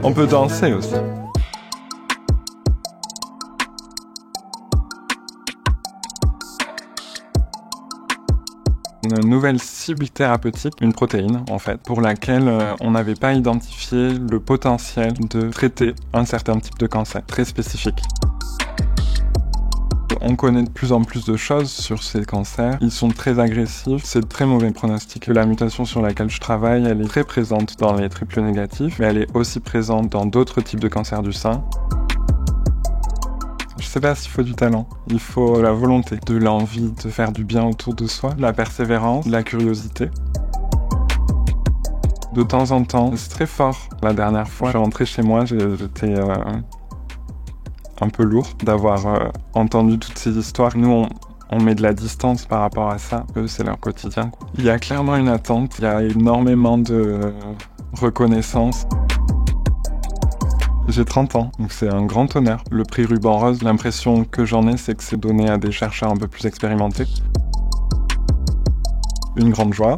On peut danser aussi. Une nouvelle cible thérapeutique, une protéine en fait, pour laquelle on n'avait pas identifié le potentiel de traiter un certain type de cancer très spécifique. On connaît de plus en plus de choses sur ces cancers. Ils sont très agressifs, c'est de très mauvais pronostics. La mutation sur laquelle je travaille, elle est très présente dans les triples négatifs, mais elle est aussi présente dans d'autres types de cancers du sein. Je sais pas s'il faut du talent. Il faut la volonté, de l'envie de faire du bien autour de soi, de la persévérance, de la curiosité. De temps en temps, c'est très fort. La dernière fois, je suis rentré chez moi, j'étais un peu lourd d'avoir entendu toutes ces histoires. Nous, on met de la distance par rapport à ça. Eux, c'est leur quotidien. Il y a clairement une attente, il y a énormément de reconnaissance. J'ai 30 ans, donc c'est un grand honneur. Le prix Ruban Rose, l'impression que j'en ai, c'est que c'est donné à des chercheurs un peu plus expérimentés. Une grande joie,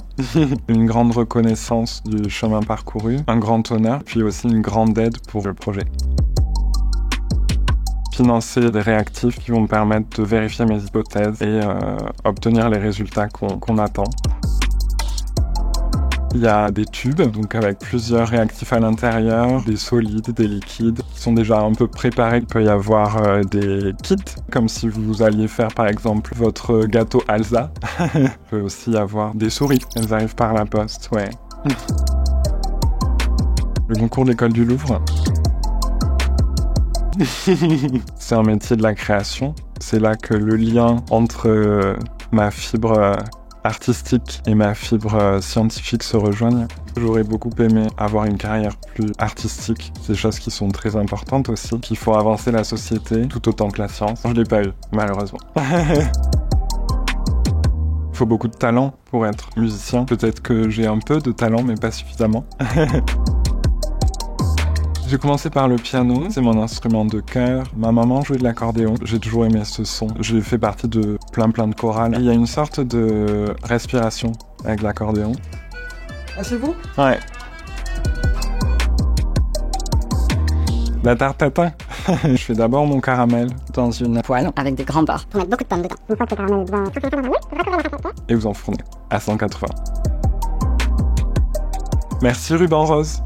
une grande reconnaissance du chemin parcouru, un grand honneur, puis aussi une grande aide pour le projet. Financer des réactifs qui vont me permettre de vérifier mes hypothèses et obtenir les résultats qu'on attend. Il y a des tubes, donc avec plusieurs réactifs à l'intérieur, des solides, des liquides, qui sont déjà un peu préparés. Il peut y avoir des kits, comme si vous alliez faire par exemple votre gâteau Alsa. Il peut aussi y avoir des souris, elles arrivent par la poste, ouais. Le concours de l'École du Louvre. C'est un métier de la création. C'est là que le lien entre ma fibre artistique et ma fibre scientifique se rejoignent. J'aurais beaucoup aimé avoir une carrière plus artistique. C'est des choses qui sont très importantes aussi, qu'il faut avancer la société tout autant que la science. Je l'ai pas eu, malheureusement. Il faut beaucoup de talent pour être musicien. Peut-être que j'ai un peu de talent, mais pas suffisamment. J'ai commencé par le piano, c'est mon instrument de cœur. Ma maman jouait de l'accordéon, j'ai toujours aimé ce son. J'ai fait partie de plein de chorales. Et il y a une sorte de respiration avec l'accordéon. Ah, c'est vous ? Ouais. La tarte tatin. Je fais d'abord mon caramel dans une poêle avec des grands bords. Pour mettre beaucoup de pommes dedans. Une fois que le caramel est bien... et vous enfournez à 180. Merci Ruban Rose.